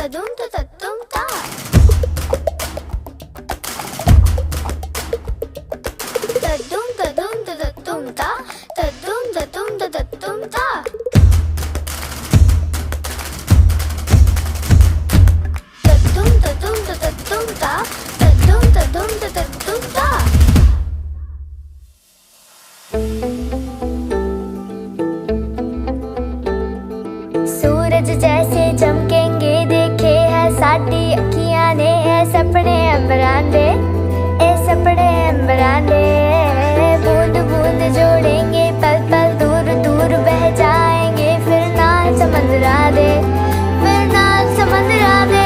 तदुम तत्तुम ता तदुम तत्तुम ता तदुम तत्तुम ता तदुम तत्तुम ता तदुम तत्तुम ता सूरज जैसे चमकेंगे देखे है साडी अखियां ने है सपने अंबरां दे ए सपने अंबरां दे बूंद बूंद जोड़ेंगे पल पल दूर दूर बह जाएंगे फिर ना समंदरा दे फिर ना समंदरा दे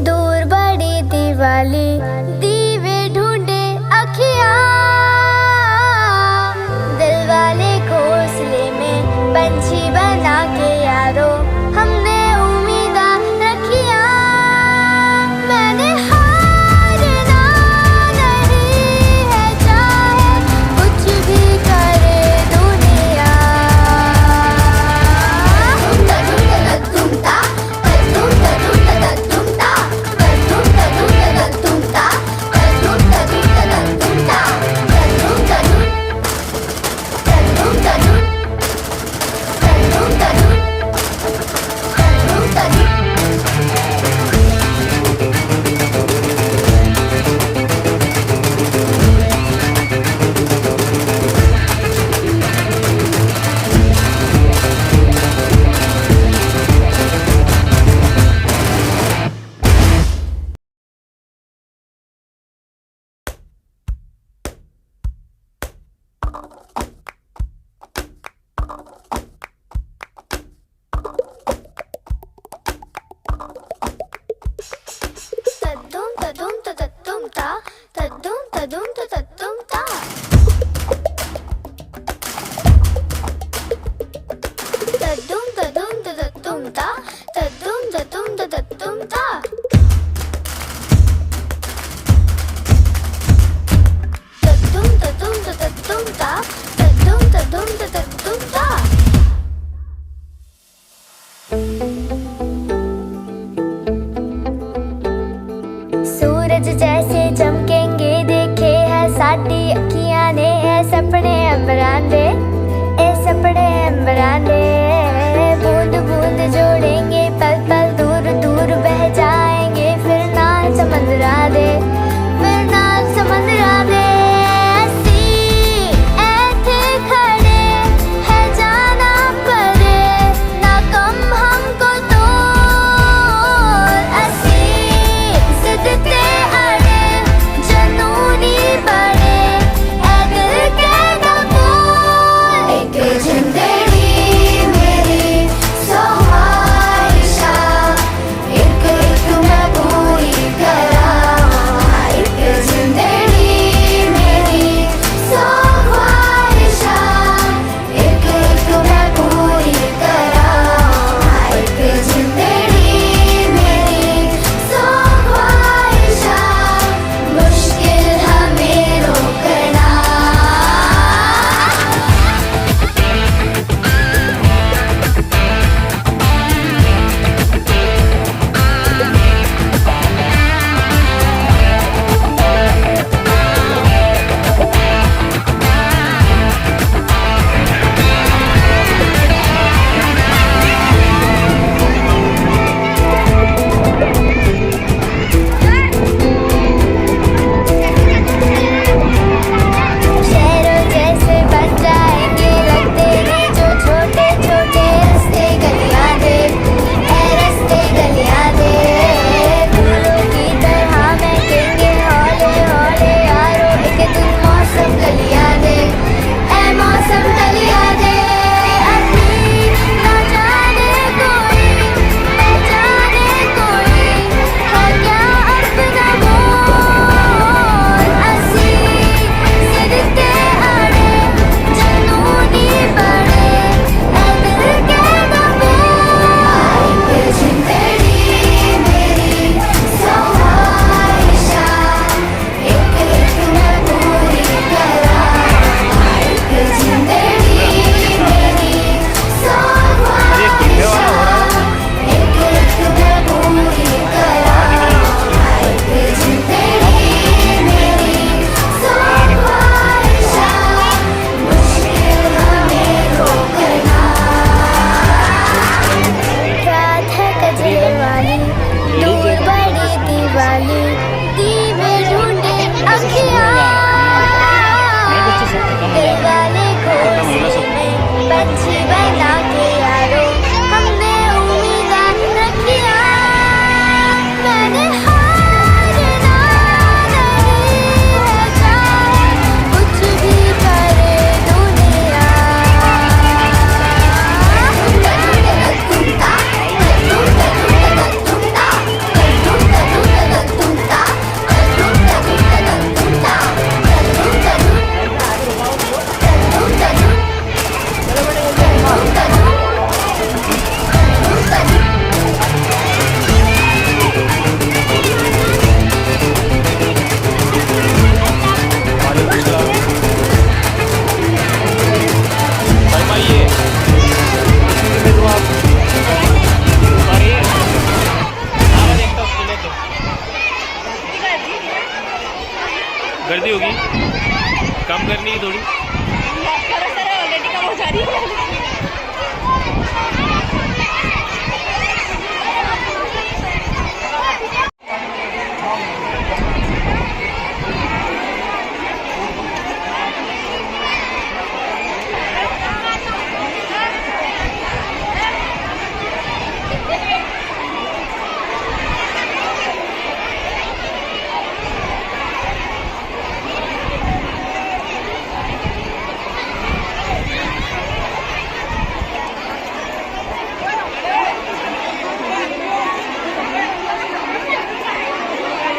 दूर बड़ी दिवाली दीवे ढूंढे अखियां दिल वाले घोंसले में पंछी बना के यारो हमने उम्मीदा रखियां मैंने हारना नहीं है चाहे कुछ भी करे दुनिया सूरज जैसे चमकेंगे देखे है साडी दे फिर नाल समंदरा दे असी ऐथे खड़े है जाना परे ना कम हमको तोड़ असी जिद ते अड़े जनूनी बड़े ऐ दिल के कबूल एक जिंदड़ी मेरी सौ ख्वाहिशा एक एक मैं पूरी करां एक जिंदड़ी मेरी सौ ख्वाहिशा एक एक मैं पूरी करां एक जिंदड़ी मेरी सौ ख्वाहिशा मुश्किल हमें रोकना शहरों जैसे बन जाएंगे लगते हैं जो छोटे छोटे रस्ते गलियां दे ऐ रस्ते गलियां दे फूलों की तरह महकेंगे हौले हौले यारो एक दिन मौसम गलियां दे ऐ मौसम गलियां दे अपनी ना जाने कोई पहचाने कोई है क्या अपना मोल असी जिद ते अड़े जनूनी बड़े ऐ दिल के कबूल एक जिंदड़ी मेरी सौ ख्वाहिशा एक एक मैं पूरी करां एक जिंदड़ी मेरी सौ ख्वाहिशा एक एक मैं पूरी करां एक जिंदड़ी मेरी सौ ख्वाहिशा मुश्किल हमें रोकना रात है कजरे वाली दूर बड़ी दीवाली दीवे ढूंढे अखियां दिल वाले घोंसले में पंछी बना के यारो हमने उम्मीदां रखियां मैंने हारना नहीं है चाहे कुछ भी करे दुनिया गर्दी होगी कम करनी है थोड़ी ऑलरेडी कम हो जा रही है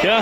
क्या